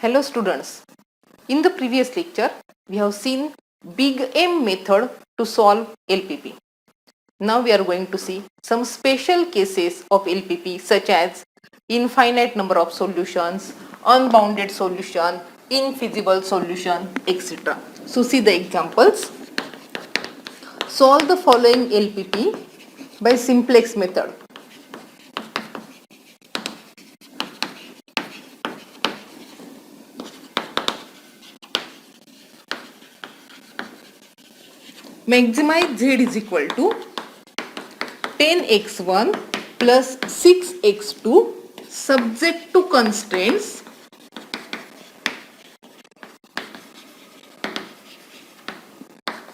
Hello students, in the previous lecture we have seen big M method to solve LPP. Now we are going to see some special cases of LPP such as infinite number of solutions, unbounded solution, infeasible solution, etc. So see the examples. Solve the following LPP by simplex method. Maximize Z is equal to 10x1 plus 6x2 subject to constraints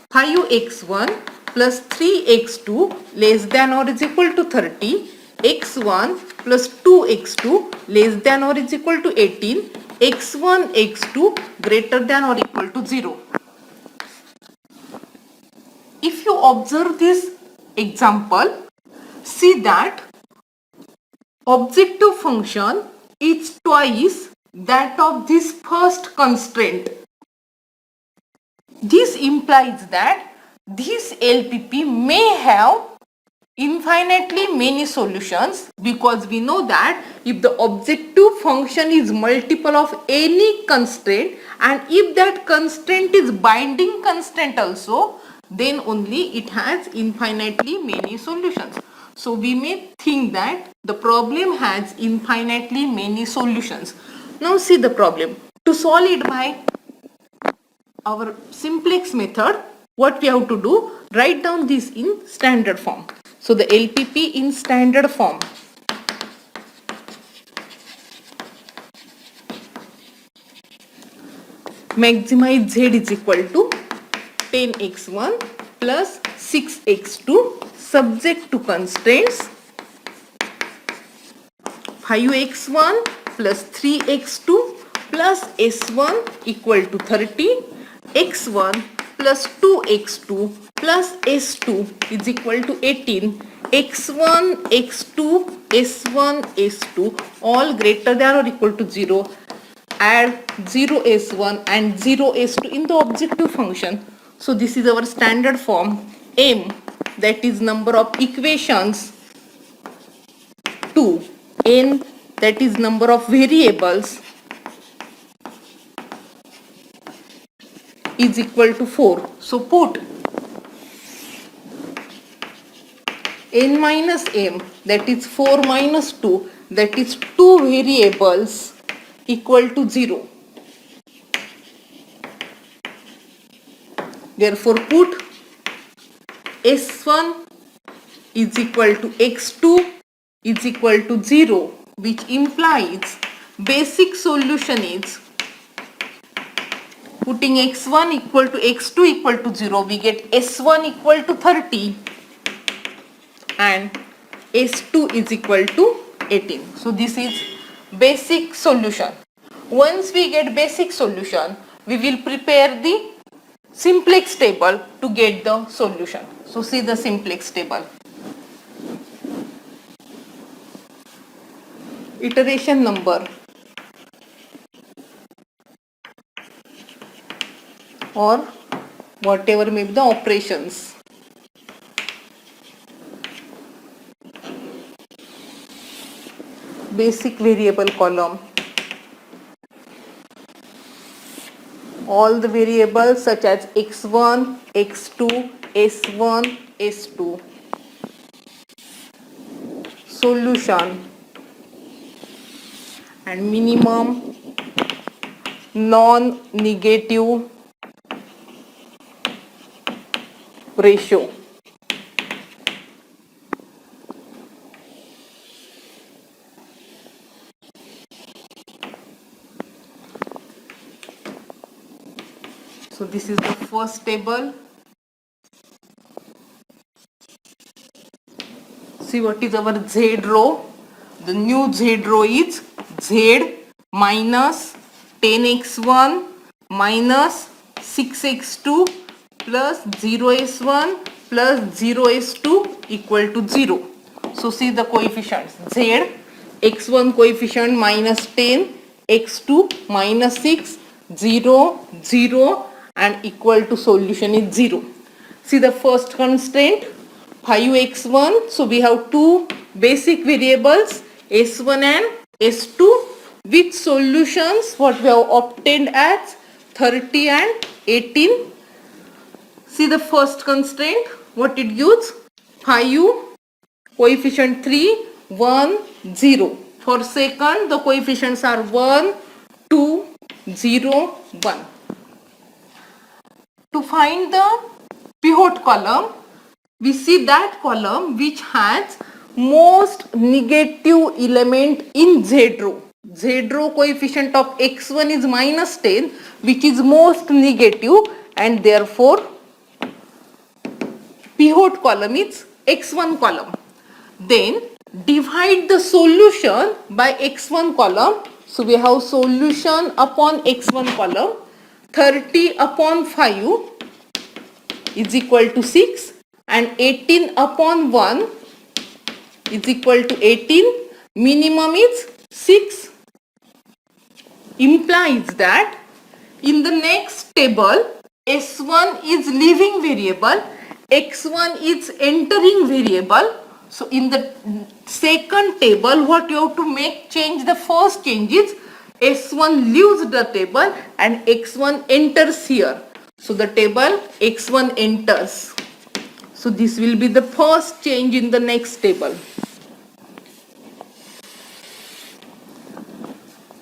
five x1 plus 3x2 less than or is equal to 30, x1 plus 2x2 less than or is equal to 18, x1 x2 greater than or equal to 0. If you observe this example, see that objective function is twice that of this first constraint. This implies that this LPP may have infinitely many solutions, because we know that if the objective function is multiple of any constraint and if that constraint is binding constraint also, then only it has infinitely many solutions. So we may think that the problem has infinitely many solutions. Now see the problem. To solve it by our simplex method, what we have to do, write down this in standard form. So the LPP in standard form. Maximize Z is equal to 10x1 plus 6x2 subject to constraints 5x1 plus 3x2 plus s1 equal to 30, x1 plus 2x2 plus s2 is equal to 18, x1, x2, s1, s2 all greater than or equal to 0. Add 0 s1 and 0 s2 in the objective function. So this is our standard form. M, that is number of equations, 2, n, that is number of variables, is equal to 4. So put n minus m, that is 4 minus 2, that is 2 variables, equal to 0. Therefore put s1 is equal to x2 is equal to 0, which implies basic solution is, putting x1 equal to x2 equal to 0, we get s1 equal to 30 and s2 is equal to 18. So this is basic solution. Once we get basic solution, we will prepare the simplex table to get the solution. So see the simplex table. Iteration number or whatever may be the operations. Basic variable column. All the variables such as x1, x2, s1, s2. Solution and minimum non-negative ratio. So this is the first table. See what is our Z row. The new Z row is Z minus 10x1 minus 6x2 plus 0s1 plus 0s2 equal to 0. So see the coefficients. Z, x1 coefficient minus 10, x2 minus 6, 0, 0 and equal to solution is 0. See the first constraint 5x1. So we have two basic variables s1 and s2 with solutions what we have obtained as 30 and 18. See the first constraint what it gives 5 coefficient 3 1 0. For second the coefficients are 1 2 0 1. To find the pivot column, we see that column which has most negative element in Z row. Z row coefficient of x1 is minus 10 which is most negative and therefore pivot column is x1 column. Then divide the solution by x1 column. So we have solution upon x1 column 30 upon 5 is equal to 6 and 18 upon 1 is equal to 18. Minimum is 6. Implies that in the next table S1 is leaving variable, X1 is entering variable. So in the second table what you have to make change, the first change is S1 leaves the table and X1 enters here. So the table X1 enters. So this will be the first change in the next table.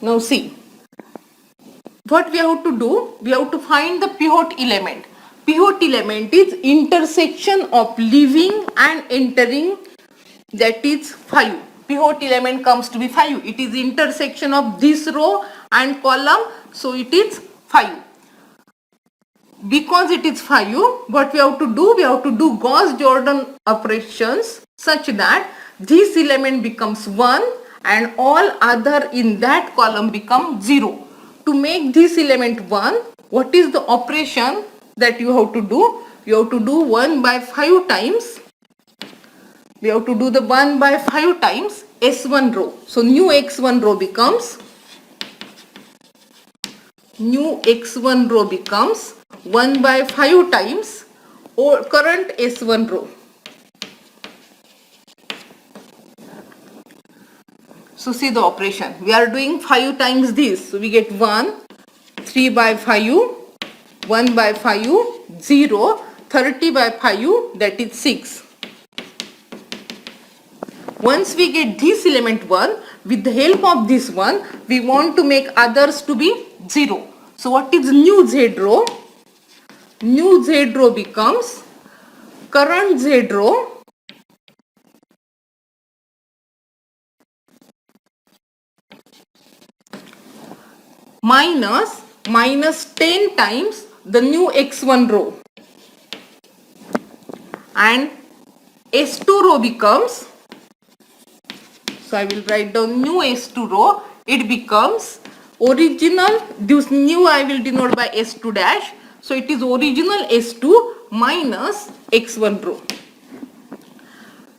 Now see, what we have to do, we have to find the pivot element. Pivot element is intersection of leaving and entering, that is 5. Pivot element comes to be 5. It is intersection of this row and column, so it is 5. Because it is 5, what we have to do? We have to do Gauss-Jordan operations such that this element becomes 1 and all other in that column become 0. To make this element 1, what is the operation that you have to do? You have to do 1 by 5 times. We have to do the 1 by 5 times S1 row. So new X1 row becomes 1 by 5 times or current S1 row. So see the operation. We are doing 5 times this. So we get 1, 3 by 5, 1 by 5, 0, 30 by 5, that is 6. Once we get this element 1, with the help of this one, we want to make others to be 0. So what is new Z row? New Z row becomes current Z row minus 10 times the new X1 row, and S2 row becomes, so I will write down new S2 row, it becomes original, this new I will denote by S2 dash, so it is original S2 minus X1 row.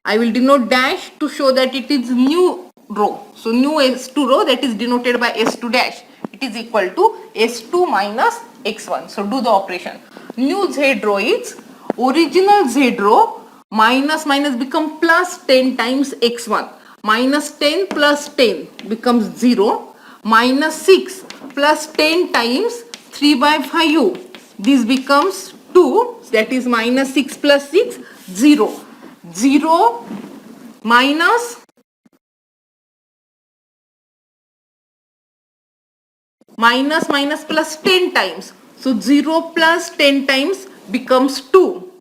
I will denote dash to show that it is new row. So new S2 row, that is denoted by S2 dash. It is equal to S2 minus X1. So do the operation. New Z row is original Z row minus become plus 10 times X1. Minus 10 plus 10 becomes 0. Minus 6 plus 10 times 3 by 5. This becomes 2. That is minus 6 plus 6, 0. 0 minus plus 10 times. So 0 plus 10 times becomes 2.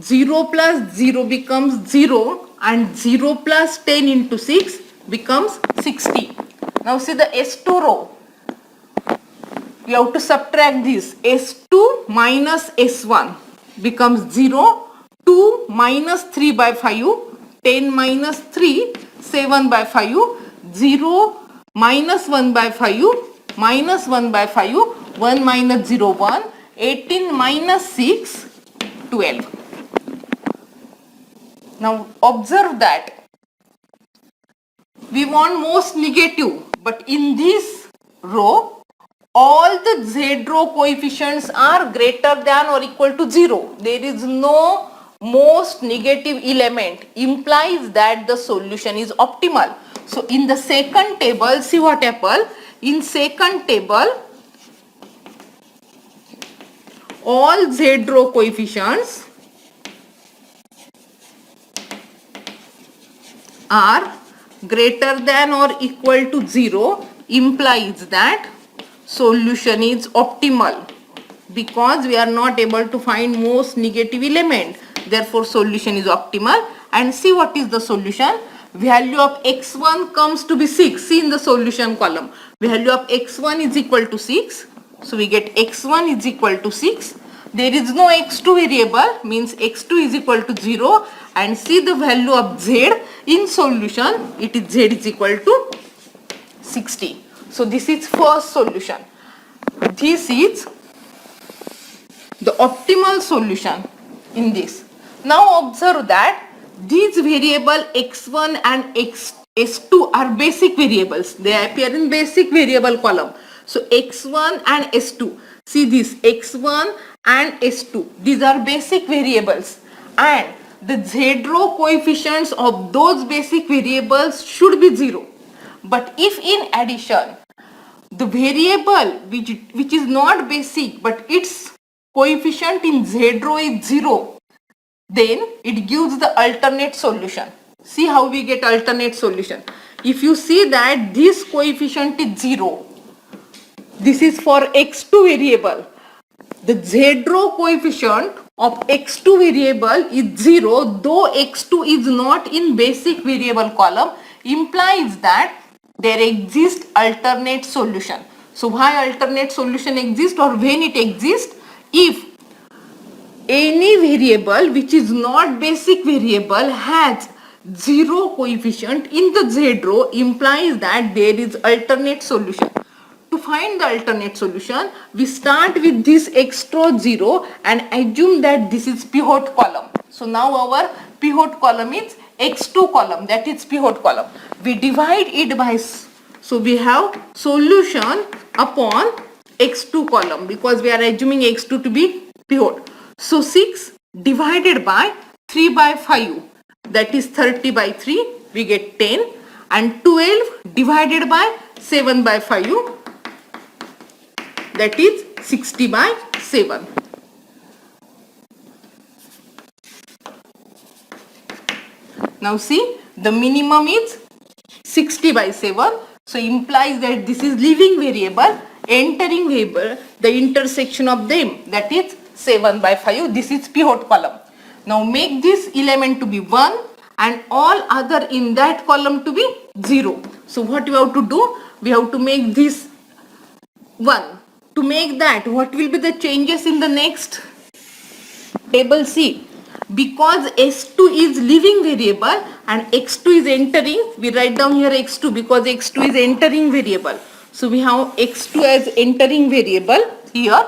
0 plus 0 becomes 0 and 0 plus 10 into 6 becomes 60. Now see the S2 row. We have to subtract this. S2 minus S1 becomes 0. 2 minus 3 by 5, 10 minus 3, 7 by 5, 0 minus 1 by 5, minus 1 by 5, 1 minus 0, 1, 18 minus 6, 12. Now observe that we want most negative, but in this row, all the z row coefficients are greater than or equal to 0. There is no most negative element, implies that the solution is optimal. So in the second table, see what happened. In second table, all z row coefficients are greater than or equal to 0, implies that solution is optimal, because we are not able to find most negative element, therefore solution is optimal. And see what is the solution. Value of x1 comes to be 6. See in the solution column, value of x1 is equal to 6, so we get x1 is equal to 6. There is no x2 variable, means x2 is equal to 0. And see the value of z in solution, it is z is equal to 60. So this is first solution. This is the optimal solution in this. Now observe that these variable x1 and s2 are basic variables. They appear in basic variable column. So x1 and s2. See this x1 and s2. These are basic variables, and the z row coefficients of those basic variables should be 0. But if in addition the variable which is not basic but its coefficient in z row is 0, then it gives the alternate solution. See how we get alternate solution. If you see that this coefficient is 0, this is for x2 variable. The z row coefficient of x2 variable is 0, though x2 is not in basic variable column, implies that there exists alternate solution. So why alternate solution exists, or when it exists? If any variable which is not basic variable has 0 coefficient in the z row, implies that there is alternate solution. To find the alternate solution, we start with this x row 0 and assume that this is pivot column. So now our pivot column is x2 column, that is pivot column. We divide it by, so we have solution upon x2 column, because we are assuming x2 to be pivot. So 6 divided by 3 by 5, that is 30 by 3, we get 10, and 12 divided by 7 by 5, that is 60 by 7. Now see, the minimum is 60 by 7, so implies that this is leaving variable, entering variable, the intersection of them, that is 7 by 5, this is pivot column. Now make this element to be 1 and all other in that column to be 0. So what we have to do? We have to make this 1. To make that, what will be the changes in the next table? C. Because s2 is leaving variable and x2 is entering, we write down here x2 because x2 is entering variable. So we have x2 as entering variable here.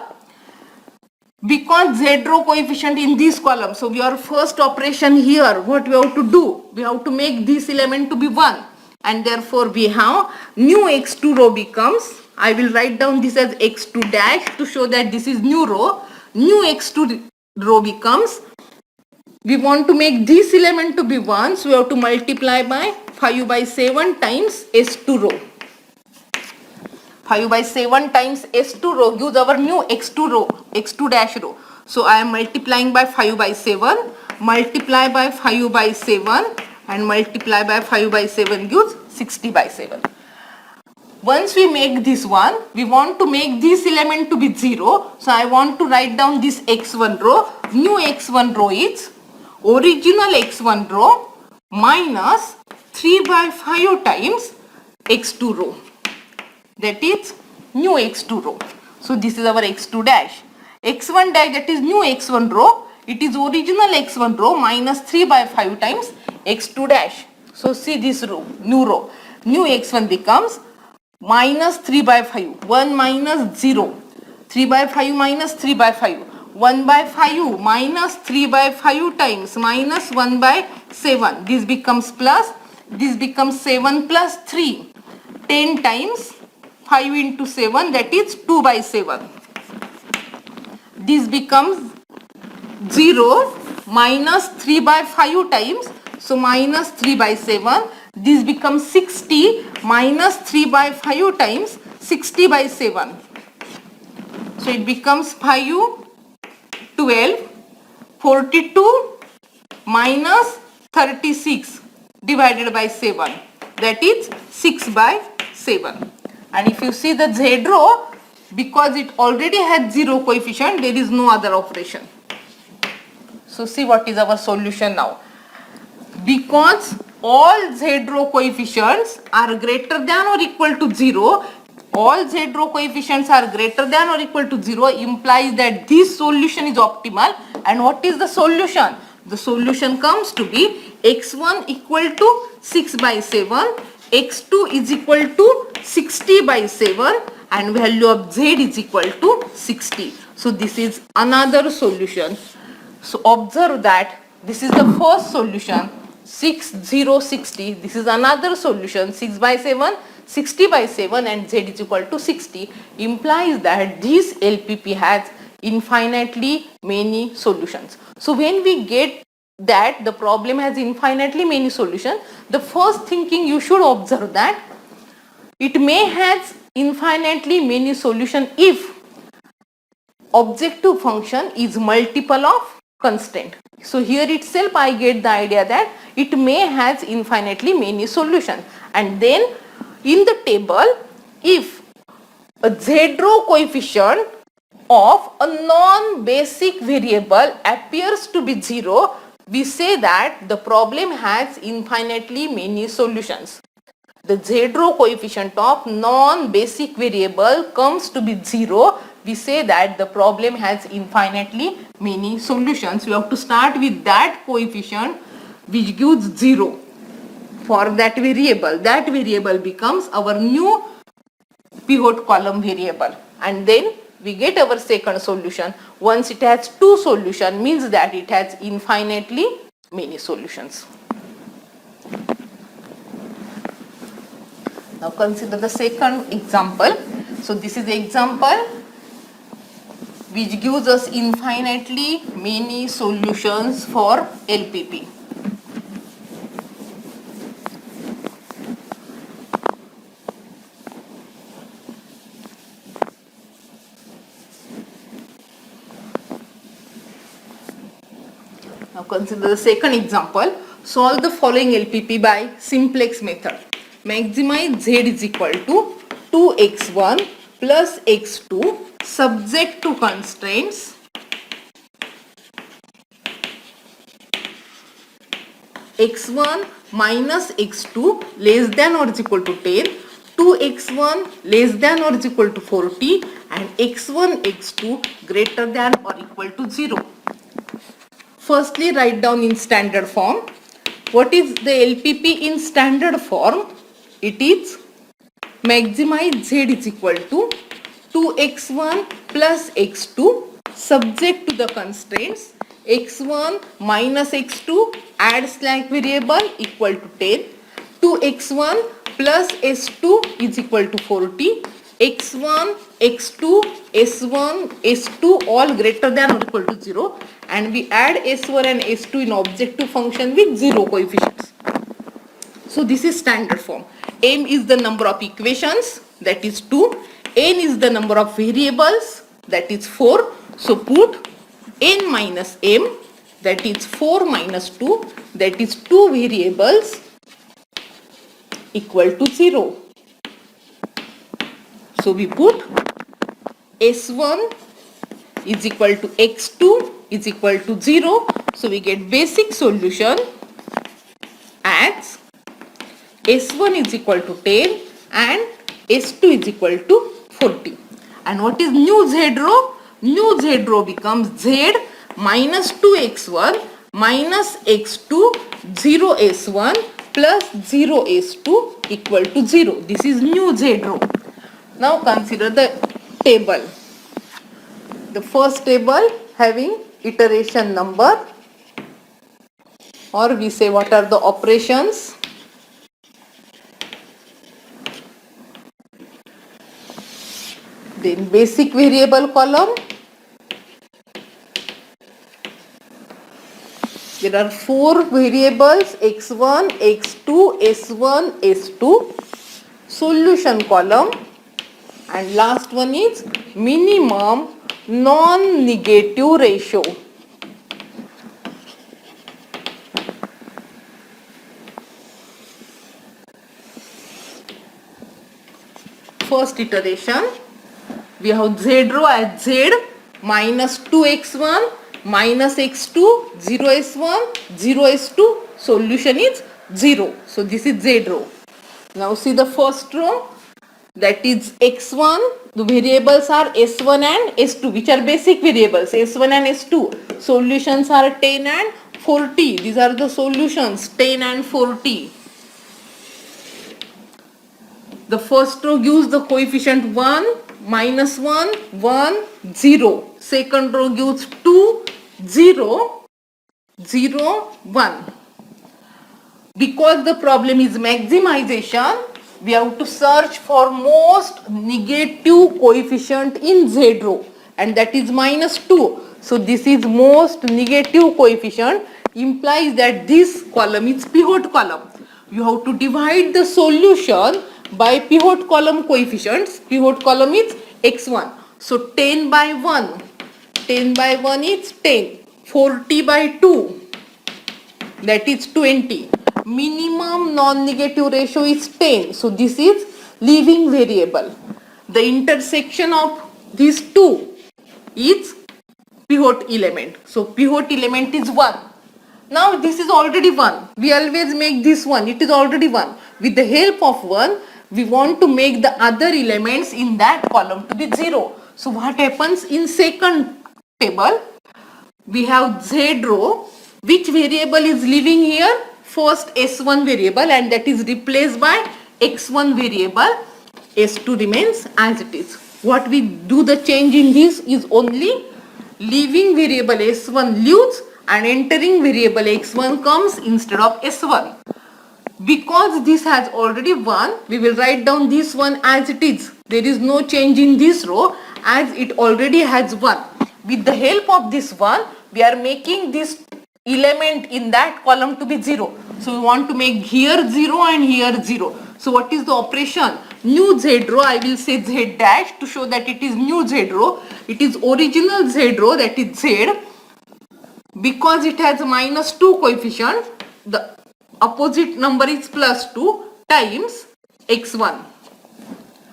Because z row coefficient in this column, so your first operation here, what we have to do? We have to make this element to be 1, and therefore we have new x2 row becomes, I will write down this as x2 dash to show that this is new row. New x2 row becomes, we want to make this element to be 1, so we have to multiply by 5 by 7 times s2 row. 5 by 7 times s2 row gives our new x2 row, x2 dash row. So I am multiplying by 5 by 7, multiply by 5 by 7 and multiply by 5 by 7 gives 60 by 7. Once we make this one, we want to make this element to be 0. So I want to write down this x1 row. New x1 row is original x1 row minus 3 by 5 times x2 row. That is new x2 row. So this is our x2 dash. x1 dash, that is new x1 row. It is original x1 row minus 3 by 5 times x2 dash. So see this row, new row. New x1 becomes minus 3 by 5. 1 minus 0. 3 by 5 minus 3 by 5. 1 by 5 minus 3 by 5 times minus 1 by 7. This becomes plus. This becomes 7 plus 3. 10 times 5 into 7, that is 2 by 7. This becomes 0 minus 3 by 5 times, so minus 3 by 7. This becomes 60 minus 3 by 5 times, 60 by 7. So it becomes 5, 12, 42 minus 36 divided by 7, that is 6 by 7. And if you see the Z row, because it already has 0 coefficient, there is no other operation. So see what is our solution now. Because all Z row coefficients are greater than or equal to 0, all Z row coefficients are greater than or equal to 0 implies that this solution is optimal. And what is the solution? The solution comes to be x1 equal to 6 by 7, x2 is equal to 60 by 7, and value of z is equal to 60. So this is another solution. So observe that this is the first solution, 6, 0, 60. This is another solution, 6 by 7, 60 by 7, and z is equal to 60, implies that this LPP has infinitely many solutions. So when we get that the problem has infinitely many solutions, the first thinking you should observe that it may have infinitely many solutions if objective function is multiple of constant. So here itself I get the idea that it may has infinitely many solutions. And then in the table, if a z row coefficient of a non-basic variable appears to be 0, we say that the problem has infinitely many solutions. The z row coefficient of non-basic variable comes to be 0, we say that the problem has infinitely many solutions. We have to start with that coefficient which gives 0 for that variable. That variable becomes our new pivot column variable, and then we get our second solution. Once it has two solutions, means that it has infinitely many solutions. Now consider the second example. So this is the example which gives us infinitely many solutions for LPP. Now consider the second example. Solve the following LPP by simplex method. Maximize z is equal to 2x1 plus x2 subject to constraints x1 minus x2 less than or is equal to 10, 2x1 less than or is equal to 40, and x1 x2 greater than or equal to 0. Firstly, write down in standard form. What is the LPP in standard form? It is maximize z is equal to 2x1 plus x2 subject to the constraints x1 minus x2 add slack variable equal to 10, 2x1 plus s2 is equal to 40, x1, x2, s1, s2 all greater than or equal to 0, and we add s1 and s2 in objective function with 0 coefficients. So this is standard form. M is the number of equations, that is 2. N is the number of variables, that is 4. So put n minus m, that is 4 minus 2, that is 2 variables equal to 0. So we put S1 is equal to x2 is equal to 0. So we get basic solution as S1 is equal to 10 and S2 is equal to 40. And what is new Z row? New Z row becomes Z minus 2x1 minus x2 0 S1 plus 0 S2 equal to 0. This is new Z row. Now consider the table. The first table having iteration number, or we say what are the operations. Then basic variable column. There are 4 variables x1, x2, s1, s2. Solution column. And last one is minimum non-negative ratio. First iteration, we have z row as z minus 2x1 minus x2 0s1 0s2. Solution is 0. So this is z row. Now see the first row, that is x1. The variables are s1 and s2, which are basic variables, s1 and s2. Solutions are 10 and 40. These are the solutions, 10 and 40. The first row gives the coefficient 1, minus 1, 1, 0. Second row gives 2, 0, 0, 1. Because the problem is maximization, we have to search for most negative coefficient in z row, and that is minus 2. So this is most negative coefficient, implies that this column is pivot column. You have to divide the solution by pivot column coefficients. Pivot column is x1. So 10 by 1. 10 by 1 is 10. 40 by 2. That is 20. Minimum non-negative ratio is 10. So this is leaving variable. The intersection of these two is pivot element. So pivot element is 1. Now this is already 1. We always make this 1. It is already 1. With the help of 1, we want to make the other elements in that column to be 0. So what happens in second table? We have z row. Which variable is leaving here? First s1 variable, and that is replaced by x1 variable. s2 remains as it is. What we do the change in this is only leaving variable s1 leaves and entering variable x1 comes instead of s1. Because this has already 1, we will write down this one as it is. There is no change in this row as it already has 1. With the help of this one, we are making this element in that column to be 0. So we want to make here 0 and here 0. So what is the operation? New z row, I will say z dash to show that it is new z row. It is original z row, that is z. Because it has minus 2 coefficient, the opposite number is plus 2 times x1.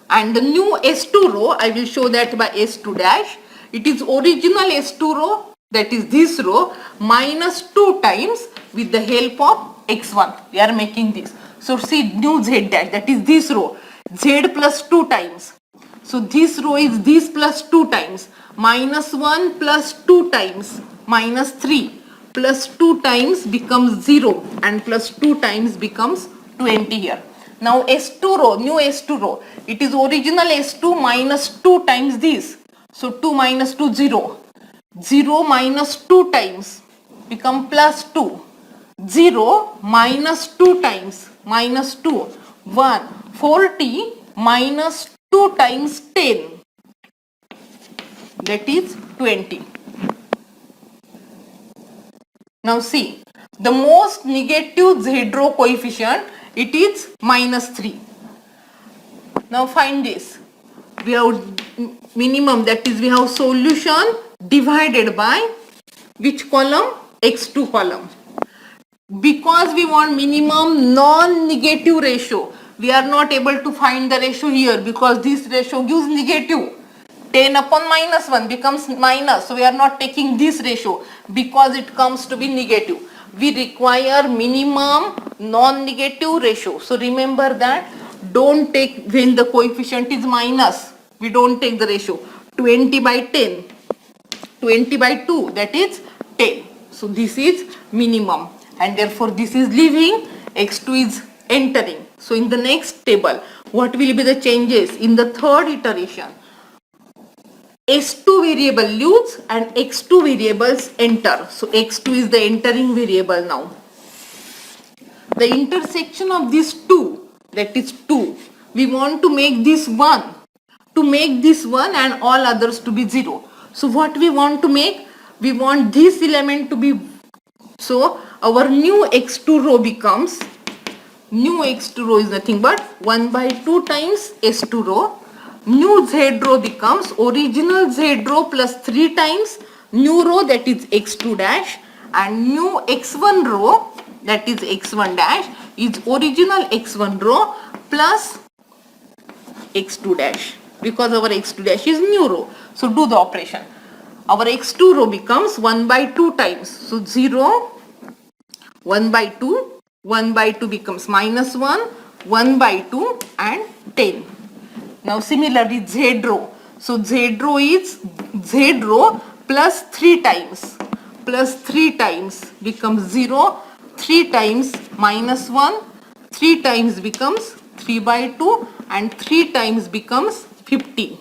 And the new s2 row, I will show that by s2 dash. It is original s2 row, that is this row, minus 2 times with the help of x1. We are making this. So see new z dash, that is this row, z plus 2 times. So this row is this plus 2 times, minus 1 plus 2 times, minus 3 plus 2 times becomes 0 and plus 2 times becomes 20 here. Now S2 row, new S2 row, it is original S2 minus 2 times this. So 2 minus 2, 0. 0 minus 2 times become plus 2. 0 minus 2 times minus 2. 1. 40 minus 2 times 10. That is 20. Now see, the most negative z row coefficient, it is minus 3. Now find this. We have minimum, that is we have solution divided by which column? x2 column. Because we want minimum non-negative ratio, we are not able to find the ratio here because this ratio gives negative. 10 upon minus 1 becomes minus. So we are not taking this ratio because it comes to be negative. We require minimum non-negative ratio. So remember that, don't take when the coefficient is minus. We don't take the ratio. 20 by 10. 20 by 2, that is 10. So this is minimum and therefore this is leaving, x2 is entering. So in the next table, what will be the changes? In the third iteration, S2 variable leaves and x2 variables enter. So x2 is the entering variable now. The intersection of these two, that is 2, we want to make this 1. to make this one and all others to be 0. So what we want to make? We want this element to be, so our new x2 row becomes, new x2 row is nothing but 1 by 2 times s2 row. New z row becomes original z row plus 3 times new row, that is x2 dash, and new x1 row, that is x1 dash, is original x1 row plus x2 dash, because our x2 dash is new row. So do the operation. Our x2 row becomes 1 by 2 times. So 0, 1 by 2, 1 by 2 becomes minus 1, 1 by 2 and 10. Now similarly z row. So z row is z row plus 3 times. Plus 3 times becomes 0, 3 times minus 1, 3 times becomes 3 by 2 and 3 times becomes 15.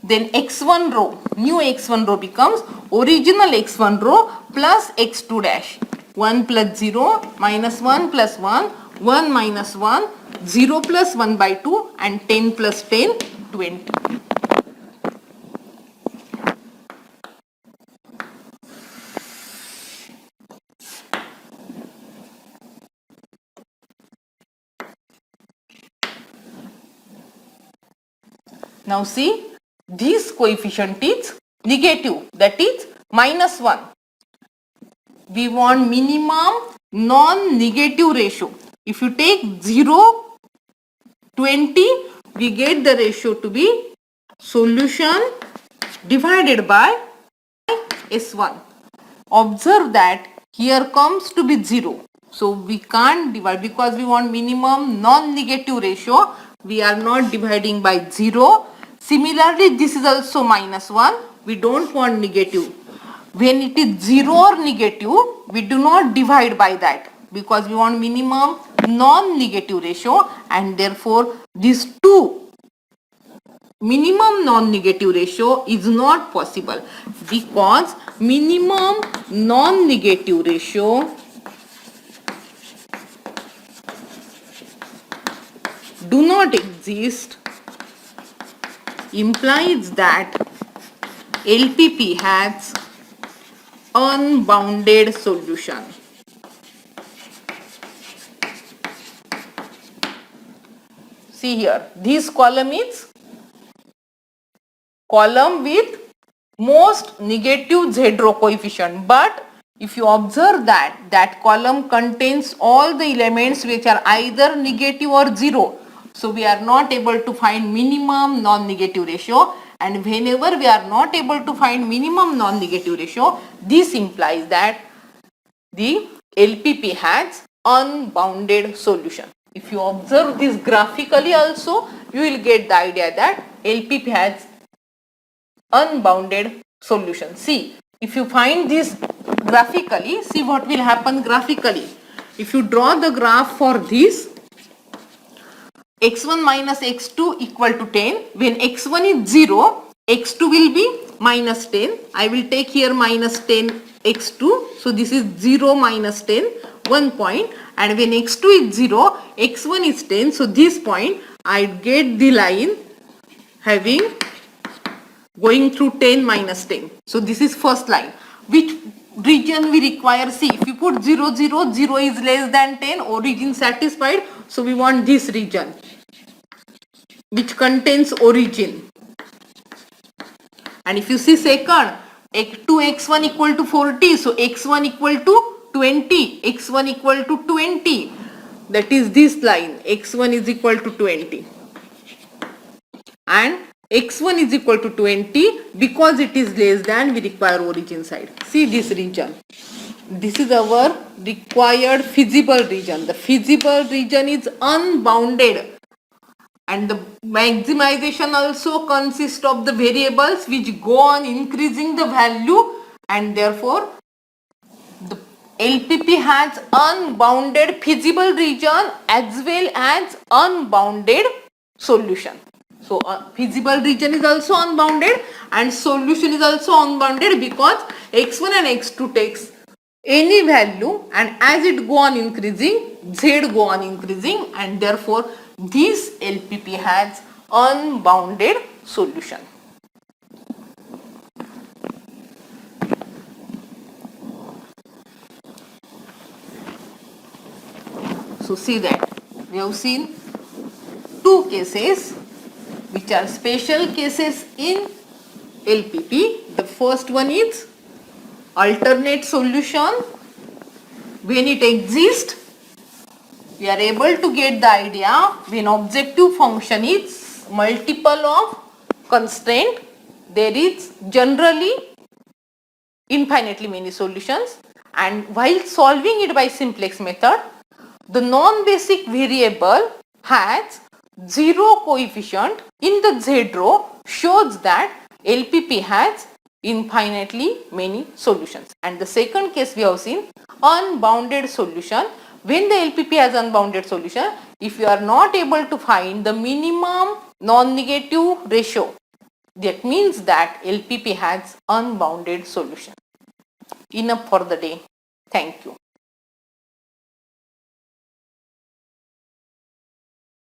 Then x1 row, new x1 row becomes original x1 row plus x2 dash. 1 plus 0, minus 1 plus 1, 1 minus 1, 0 plus 1 by 2 and 10 plus 10, 20. Now see, this coefficient is negative, that is minus 1. We want minimum non-negative ratio. If you take 0, 20, we get the ratio to be solution divided by S1. Observe that here comes to be 0. So we can't divide because we want minimum non-negative ratio. We are not dividing by 0. Similarly, this is also minus 1. We don't want negative. When it is 0 or negative, we do not divide by that because we want minimum non-negative ratio, and therefore these two minimum non-negative ratio is not possible because minimum non-negative ratio do not exist implies that LPP has unbounded solution. See here, this column is column with most negative z row coefficient, but if you observe that column contains all the elements which are either negative or 0. So we are not able to find minimum non-negative ratio, and whenever we are not able to find minimum non-negative ratio, this implies that the LPP has unbounded solution. If you observe this graphically also, you will get the idea that LPP has unbounded solution. See, if you find this graphically, see what will happen graphically. If you draw the graph for this, x1 minus x2 equal to 10. When x1 is 0, x2 will be minus 10. I will take here minus 10 x2. So this is 0 minus 10, 1 point. And when x2 is 0, x1 is 10. So this point I get the line having going through 10 minus 10. So this is first line. Which region we require? See, if you put 0, 0, 0 is less than 10, origin satisfied. So we want this region which contains origin. And if you see second, 2x1 equal to 40. So x1 equal to 20, x1 equal to 20. That is this line, x1 is equal to 20. And x1 is equal to 20 because it is less than, we require origin side. See this region. This is our required feasible region. The feasible region is unbounded. And the maximization also consists of the variables which go on increasing the value, and therefore the LPP has unbounded feasible region as well as unbounded solution. So feasible region is also unbounded and solution is also unbounded because x1 and x2 takes any value, and as it go on increasing, z go on increasing, and therefore this LPP has unbounded solution. So see that we have seen two cases which are special cases in LPP. The first one is alternate solution. When it exists, we are able to get the idea when objective function is multiple of constraint, there is generally infinitely many solutions, and while solving it by simplex method, the non-basic variable has zero coefficient in the z row, shows that LPP has infinitely many solutions. And the second case we have seen unbounded solution. When the LPP has unbounded solution, if you are not able to find the minimum non-negative ratio, that means that LPP has unbounded solution. Enough for the day. Thank you.